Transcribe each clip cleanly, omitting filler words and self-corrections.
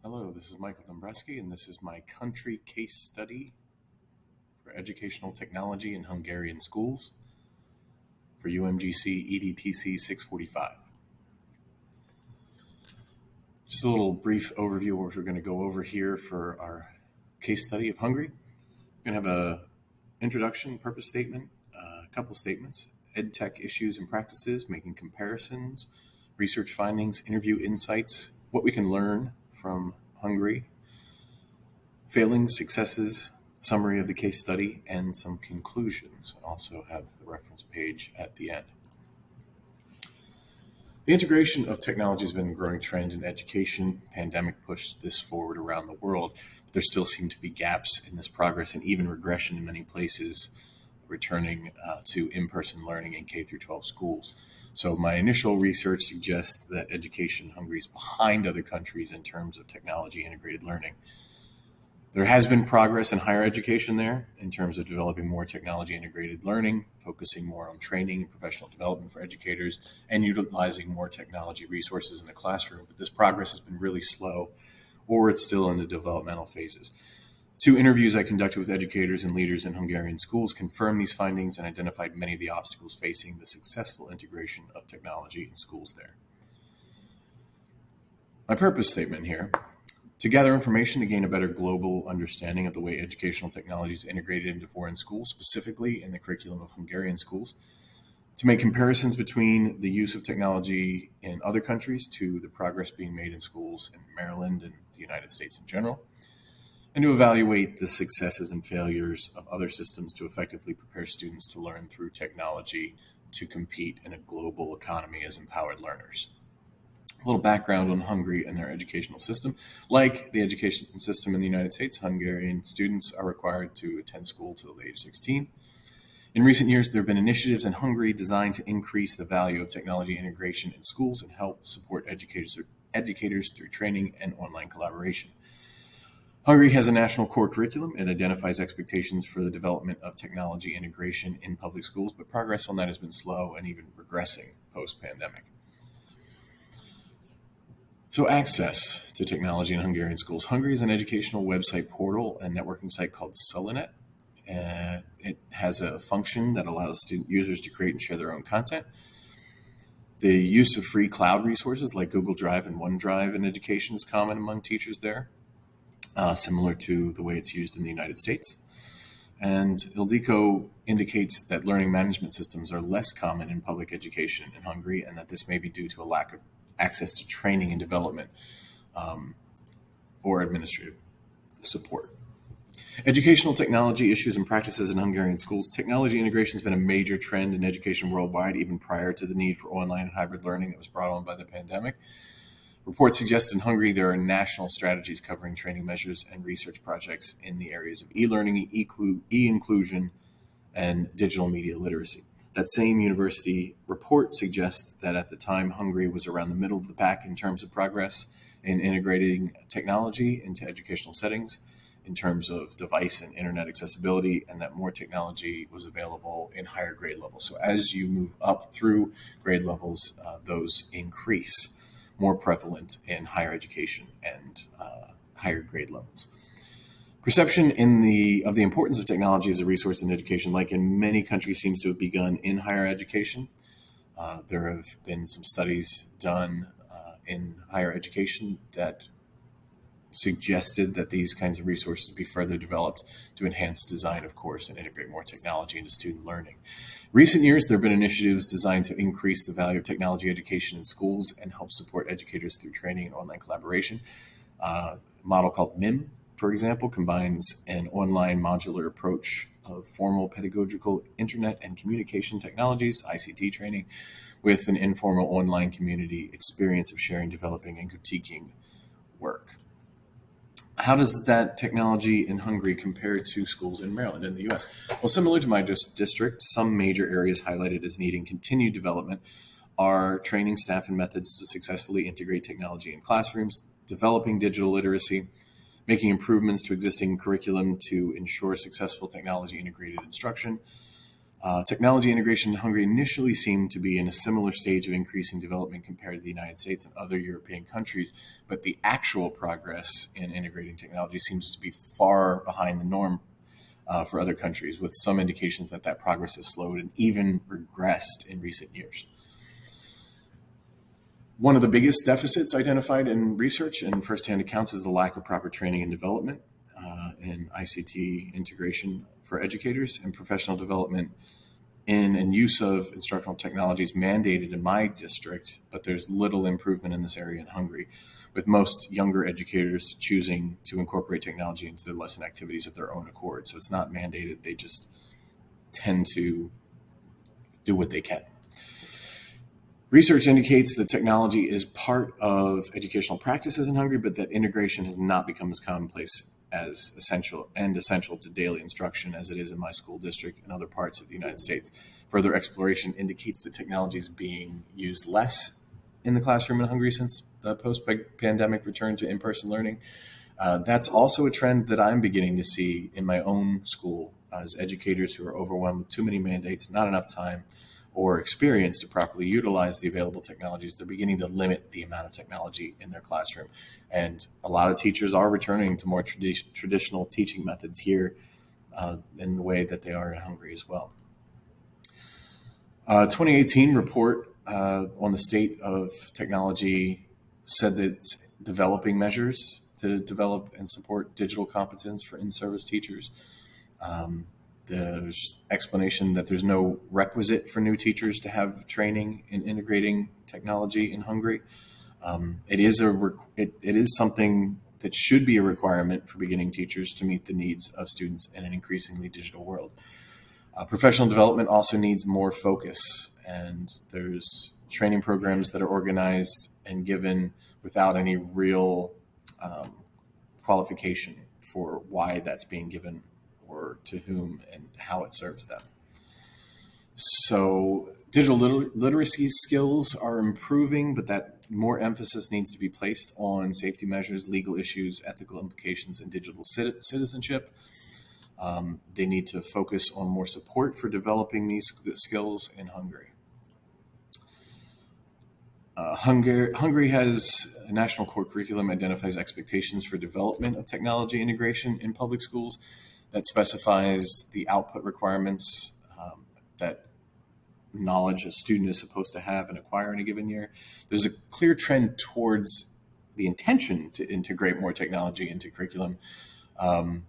Hello, this is Michael Dombroski, and this is my country case study for educational technology in Hungarian schools for UMGC EDTC 645. Just a little brief overview of what we're going to go over here for our case study of Hungary. We're going to have a introduction, purpose statement, a couple statements, ed tech issues and practices, making comparisons, research findings, interview insights, what we can learn from Hungary, failings, successes, summary of the case study, and some conclusions. I also have the reference page at the end. The integration of technology has been a growing trend in education. Pandemic pushed this forward around the world, but there still seem to be gaps in this progress and even regression in many places, returning to in-person learning in K through 12 schools. So my initial research suggests that education in Hungary is behind other countries in terms of technology integrated learning. There has been progress in higher education there in terms of developing more technology integrated learning, focusing more on training and professional development for educators, and utilizing more technology resources in the classroom. But this progress has been really slow, or it's still in the developmental phases. Two interviews I conducted with educators and leaders in Hungarian schools confirmed these findings and identified many of the obstacles facing the successful integration of technology in schools there. My purpose statement here: to gather information to gain a better global understanding of the way educational technology is integrated into foreign schools, specifically in the curriculum of Hungarian schools, to make comparisons between the use of technology in other countries to the progress being made in schools in Maryland and the United States in general, and to evaluate the successes and failures of other systems to effectively prepare students to learn through technology to compete in a global economy as empowered learners. A little background on Hungary and their educational system. Like the education system in the United States, Hungarian students are required to attend school till the age of 16. In recent years, there have been initiatives in Hungary designed to increase the value of technology integration in schools and help support educators through training and online collaboration. Hungary has a national core curriculum. It identifies expectations for the development of technology integration in public schools, but progress on that has been slow and even regressing post-pandemic. So, access to technology in Hungarian schools. Hungary is an educational website portal and networking site called Selenet. It has a function that allows student users to create and share their own content. The use of free cloud resources like Google Drive and OneDrive in education is common among teachers there, similar to the way it's used in the United States. And Ildiko indicates that learning management systems are less common in public education in Hungary, and that this may be due to a lack of access to training and development or administrative support. Educational technology issues and practices in Hungarian schools. Technology integration has been a major trend in education worldwide, even prior to the need for online and hybrid learning that was brought on by the pandemic. Reports suggest in Hungary there are national strategies covering training measures and research projects in the areas of e-learning, e-inclusion, and digital media literacy. That same university report suggests that at the time, Hungary was around the middle of the pack in terms of progress in integrating technology into educational settings, in terms of device and internet accessibility, and that more technology was available in higher grade levels. So as you move up through grade levels, those increase, more prevalent in higher education and higher grade levels. Perception of the importance of technology as a resource in education, like in many countries, seems to have begun in higher education. There have been some studies done in higher education that suggested that these kinds of resources be further developed to enhance design, of course, and integrate more technology into student learning. Recent years, there have been initiatives designed to increase the value of technology education in schools and help support educators through training and online collaboration. A model called MIM, for example, combines an online modular approach of formal pedagogical internet and communication technologies, ICT training, with an informal online community experience of sharing, developing, and critiquing work. How does that technology in Hungary compare to schools in Maryland and the US? Well, similar to my district, some major areas highlighted as needing continued development are training staff and methods to successfully integrate technology in classrooms, developing digital literacy, making improvements to existing curriculum to ensure successful technology integrated instruction, Technology integration in Hungary initially seemed to be in a similar stage of increasing development compared to the United States and other European countries, but the actual progress in integrating technology seems to be far behind the norm for other countries, with some indications that progress has slowed and even regressed in recent years. One of the biggest deficits identified in research and firsthand accounts is the lack of proper training and development in ICT integration for educators and professional development in and use of instructional technologies mandated in my district, but there's little improvement in this area in Hungary, with most younger educators choosing to incorporate technology into their lesson activities at their own accord. So it's not mandated, they just tend to do what they can. Research indicates that technology is part of educational practices in Hungary, but that integration has not become as commonplace as essential to daily instruction as it is in my school district and other parts of the United States. Further exploration indicates that technology is being used less in the classroom in Hungary since the post-pandemic return to in-person learning. That's also a trend that I'm beginning to see in my own school as educators who are overwhelmed with too many mandates, not enough time or experience to properly utilize the available technologies. They're beginning to limit the amount of technology in their classroom. And a lot of teachers are returning to more traditional teaching methods here in the way that they are in Hungary as well. 2018 report on the state of technology said that developing measures to develop and support digital competence for in-service teachers. There's explanation that there's no requisite for new teachers to have training in integrating technology in Hungary. It is something that should be a requirement for beginning teachers to meet the needs of students in an increasingly digital world. Professional development also needs more focus, and there's training programs that are organized and given without any real qualification for why that's being given or to whom and how it serves them. So digital literacy skills are improving, but that more emphasis needs to be placed on safety measures, legal issues, ethical implications, and digital citizenship. They need to focus on more support for developing these skills in Hungary. Hungary has a national core curriculum identifies expectations for development of technology integration in public schools that specifies the output requirements that knowledge a student is supposed to have and acquire in a given year. There's a clear trend towards the intention to integrate more technology into curriculum. And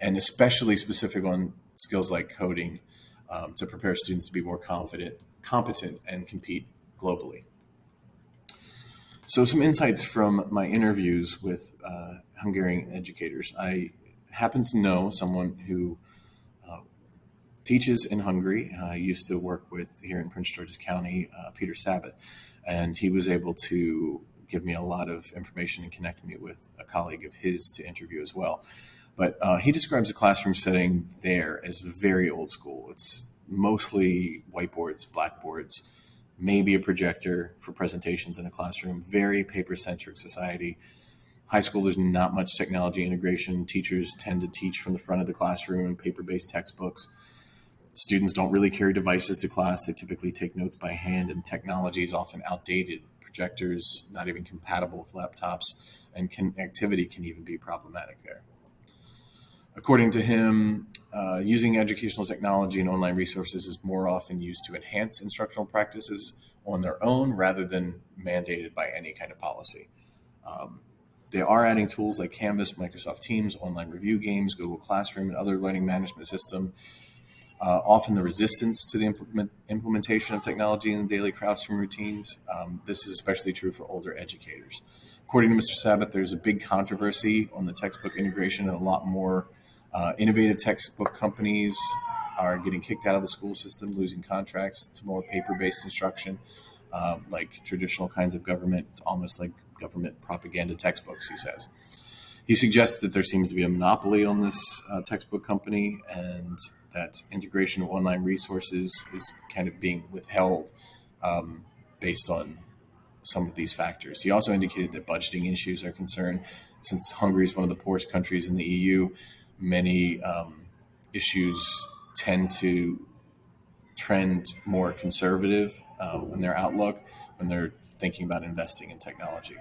especially specific on skills like coding to prepare students to be more competent, and compete globally. So some insights from my interviews with Hungarian educators. I happen to know someone who teaches in Hungary. I used to work with here in Prince George's County, Peter Sabat, and he was able to give me a lot of information and connect me with a colleague of his to interview as well. But he describes the classroom setting there as very old school. It's mostly whiteboards, blackboards, maybe a projector for presentations in a classroom, very paper-centric society. High school, there's not much technology integration. Teachers tend to teach from the front of the classroom in paper-based textbooks. Students don't really carry devices to class. They typically take notes by hand, and technology is often outdated. Projectors not even compatible with laptops, and connectivity can even be problematic there. According to him, using educational technology and online resources is more often used to enhance instructional practices on their own rather than mandated by any kind of policy. They are adding tools like Canvas, Microsoft Teams, online review games, Google Classroom, and other learning management system. Often the resistance to the implementation of technology in daily classroom routines. This is especially true for older educators. According to Mr. Sabat, there's a big controversy on the textbook integration, and a lot more innovative textbook companies are getting kicked out of the school system, losing contracts to more paper-based instruction, like traditional kinds of government. It's almost like government propaganda textbooks, he says. He suggests that there seems to be a monopoly on this textbook company, and that integration of online resources is kind of being withheld based on some of these factors. He also indicated that budgeting issues are a concern. Since Hungary is one of the poorest countries in the EU, many issues tend to trend more conservative in their outlook when they're thinking about investing in technology.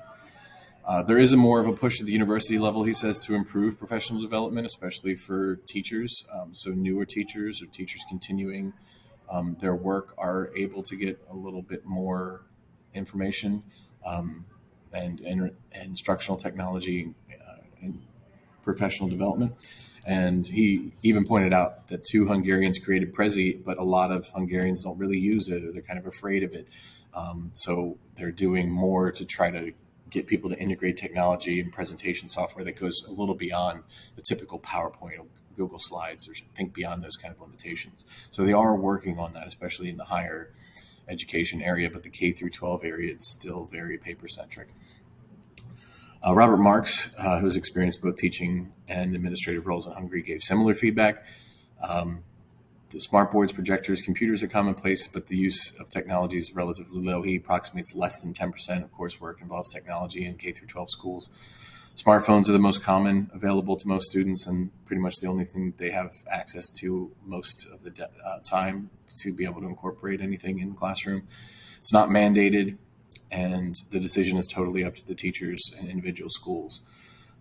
There is a more of a push at the university level, he says, to improve professional development, especially for teachers. So newer teachers or teachers continuing their work are able to get a little bit more information and instructional technology and professional development. And he even pointed out that 2 Hungarians created Prezi, but a lot of Hungarians don't really use it, or they're kind of afraid of it. So they're doing more to try to get people to integrate technology and presentation software that goes a little beyond the typical PowerPoint or Google Slides, or think beyond those kind of limitations. So they are working on that, especially in the higher education area, but the K through 12 area is still very paper centric. Robert Marks, who has experienced both teaching and administrative roles in Hungary, gave similar feedback. The smart boards, projectors, computers are commonplace, but the use of technology is relatively low. He approximates less than 10% of coursework involves technology in K through 12 schools. Smartphones are the most common available to most students, and pretty much the only thing that they have access to most of the time to be able to incorporate anything in the classroom. It's not mandated, and the decision is totally up to the teachers and individual schools.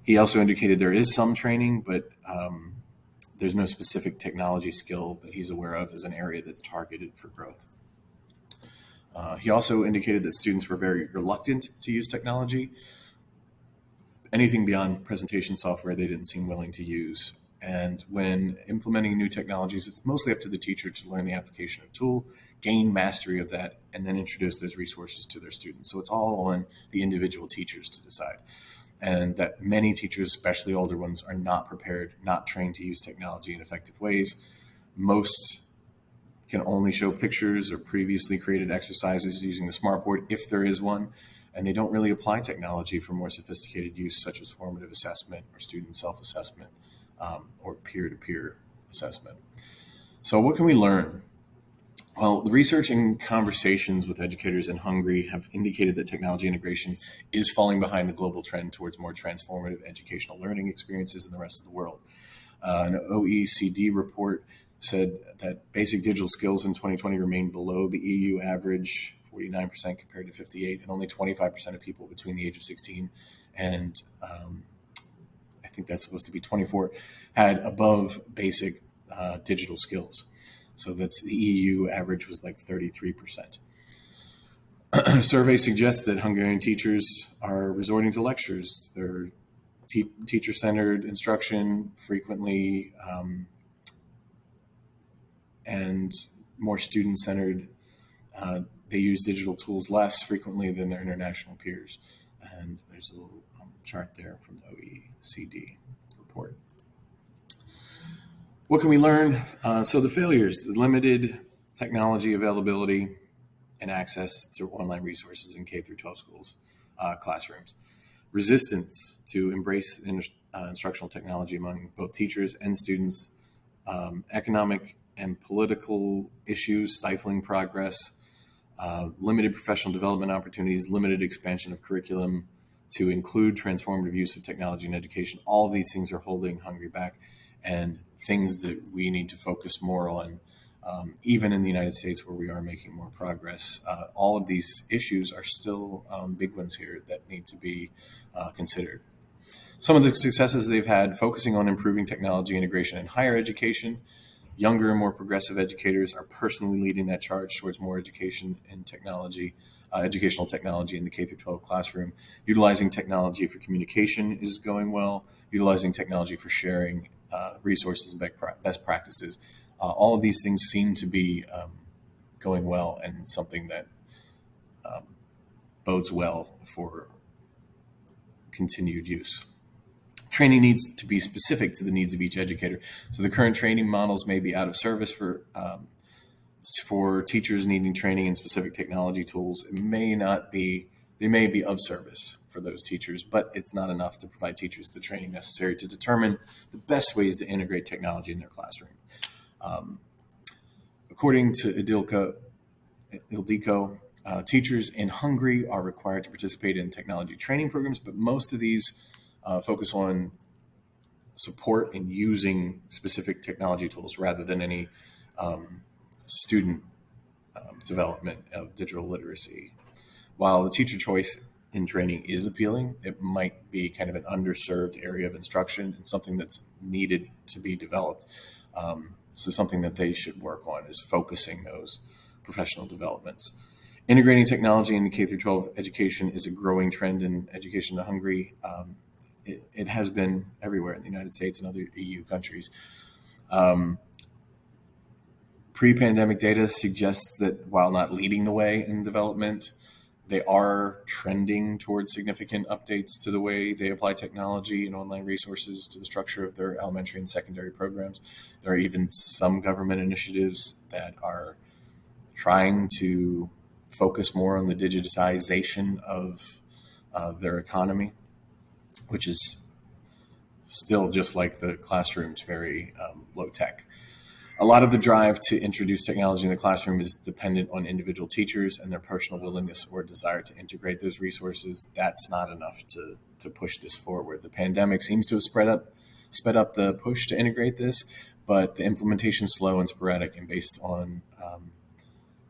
He also indicated there is some training, but there's no specific technology skill that he's aware of as an area that's targeted for growth. He also indicated that students were very reluctant to use technology. Anything beyond presentation software they didn't seem willing to use. And when implementing new technologies, it's mostly up to the teacher to learn the application of a tool, gain mastery of that, and then introduce those resources to their students. So it's all on the individual teachers to decide. And that many teachers, especially older ones, are not prepared, not trained to use technology in effective ways. Most can only show pictures or previously created exercises using the smartboard, if there is one, and they don't really apply technology for more sophisticated use, such as formative assessment or student self-assessment or peer-to-peer assessment. So what can we learn? Well, the research and conversations with educators in Hungary have indicated that technology integration is falling behind the global trend towards more transformative educational learning experiences in the rest of the world. An OECD report said that basic digital skills in 2020 remained below the EU average, 49% compared to 58%, and only 25% of people between the age of 16 and I think that's supposed to be 24, had above basic digital skills. So that's the EU average was like 33%. Survey suggests that Hungarian teachers are resorting to lectures. They're teacher-centered instruction frequently and more student-centered. They use digital tools less frequently than their international peers. And there's a little chart there from the OECD report. What can we learn? So the failures, the limited technology availability and access to online resources in K through 12 schools, classrooms. Resistance to embrace instructional technology among both teachers and students. Economic and political issues, stifling progress. Limited professional development opportunities, limited expansion of curriculum to include transformative use of technology in education. All of these things are holding Hungary back, and things that we need to focus more on, even in the United States where we are making more progress. All of these issues are still big ones here that need to be considered. Some of the successes they've had focusing on improving technology integration in higher education. Younger and more progressive educators are personally leading that charge towards more education in technology, educational technology in the K through 12 classroom. Utilizing technology for communication is going well. Utilizing technology for sharing resources and best practices. All of these things seem to be going well, and something that bodes well for continued use. Training needs to be specific to the needs of each educator. So the current training models may be out of service for teachers needing training in specific technology tools. They may be of service for those teachers, but it's not enough to provide teachers the training necessary to determine the best ways to integrate technology in their classroom. According to ILDECO, teachers in Hungary are required to participate in technology training programs, but most of these focus on support in using specific technology tools rather than any student development of digital literacy. While the teacher choice in training is appealing, it might be kind of an underserved area of instruction and something that's needed to be developed. So something that they should work on is focusing those professional developments. Integrating technology into K through 12 education is a growing trend in education in Hungary. It has been everywhere in the United States and other EU countries. Pre-pandemic data suggests that while not leading the way in development, they are trending towards significant updates to the way they apply technology and online resources to the structure of their elementary and secondary programs. There are even some government initiatives that are trying to focus more on the digitization of their economy, which is still, just like the classrooms, very low tech. A lot of the drive to introduce technology in the classroom is dependent on individual teachers and their personal willingness or desire to integrate those resources. That's not enough to push this forward. The pandemic seems to have sped up the push to integrate this, but the implementation is slow and sporadic and based on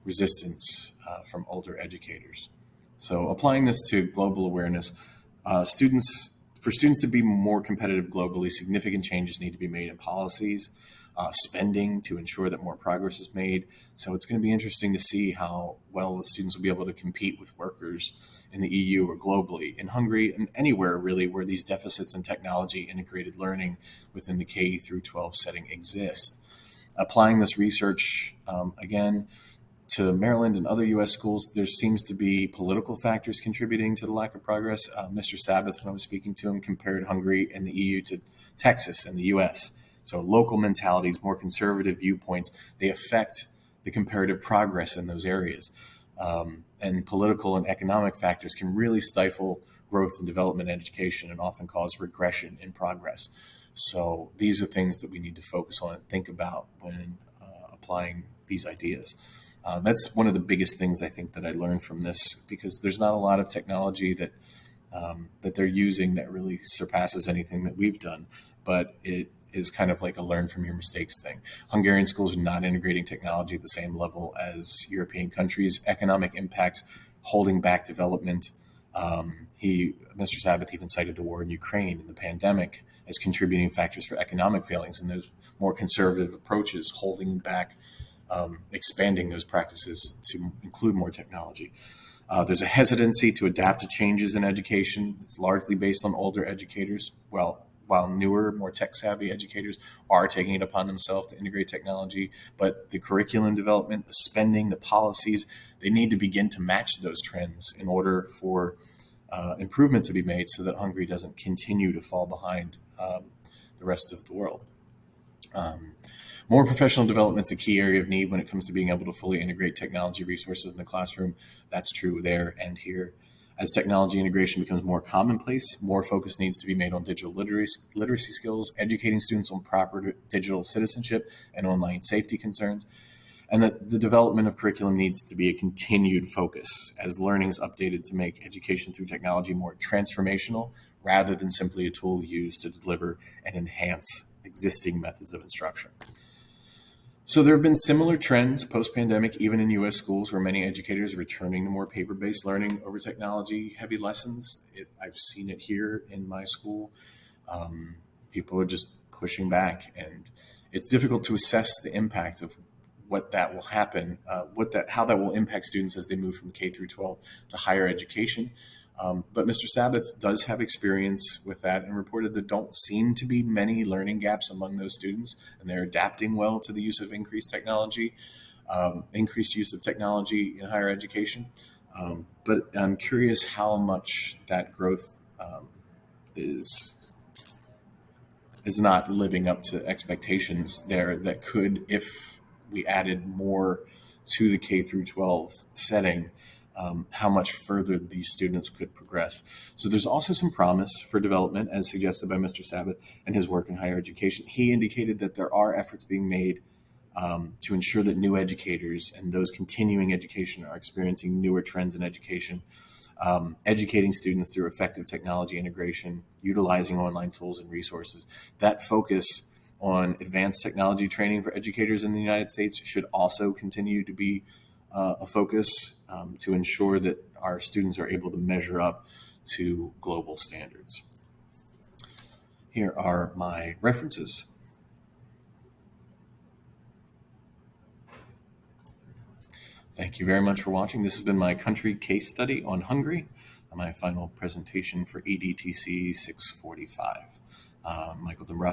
resistance from older educators. So applying this to global awareness, for students to be more competitive globally, significant changes need to be made in policies, spending to ensure that more progress is made. So it's going to be interesting to see how well the students will be able to compete with workers in the EU or globally, in Hungary, and anywhere really where these deficits in technology integrated learning within the K through 12 setting exist. Applying this research, again, to Maryland and other U.S. schools, there seems to be political factors contributing to the lack of progress. Mr. Sabbath, when I was speaking to him, compared Hungary and the EU to Texas and the U.S. So local mentalities, more conservative viewpoints, they affect the comparative progress in those areas. And political and economic factors can really stifle growth and development in education and often cause regression in progress. So these are things that we need to focus on and think about when applying these ideas. That's one of the biggest things I think that I learned from this, because there's not a lot of technology that they're using that really surpasses anything that we've done, but it is kind of like a learn from your mistakes thing. Hungarian schools are not integrating technology at the same level as European countries. Economic impacts holding back development. Mr. Sabbath even cited the war in Ukraine and the pandemic as contributing factors for economic failings, and those more conservative approaches holding back expanding those practices to include more technology. There's a hesitancy to adapt to changes in education. It's largely based on older educators, while newer, more tech-savvy educators are taking it upon themselves to integrate technology. But the curriculum development, the spending, the policies, they need to begin to match those trends in order for improvement to be made so that Hungary doesn't continue to fall behind the rest of the world. More professional development is a key area of need when it comes to being able to fully integrate technology resources in the classroom. That's true there and here. As technology integration becomes more commonplace, more focus needs to be made on digital literacy skills, educating students on proper digital citizenship and online safety concerns, and that the development of curriculum needs to be a continued focus as learning is updated to make education through technology more transformational rather than simply a tool used to deliver and enhance existing methods of instruction. So there have been similar trends post-pandemic, even in U.S. schools, where many educators are returning to more paper-based learning over technology-heavy lessons. I've seen it here in my school. People are just pushing back, and it's difficult to assess the impact of what that will happen, how that will impact students as they move from K through 12 to higher education. But Mr. Sabbath does have experience with that and reported there don't seem to be many learning gaps among those students, and they're adapting well to the use of increased use of technology in higher education. But I'm curious how much that growth is not living up to expectations there that could, if we added more to the K through 12 setting, how much further these students could progress. So there's also some promise for development, as suggested by Mr. Sabbath and his work in higher education. He indicated that there are efforts being made to ensure that new educators and those continuing education are experiencing newer trends in education. educating students through effective technology integration, utilizing online tools and resources. That focus on advanced technology training for educators in the United States should also continue to be a focus to ensure that our students are able to measure up to global standards. Here are my references. Thank you very much for watching. This has been my country case study on Hungary, my final presentation for EDTC 645. Michael Dombroski.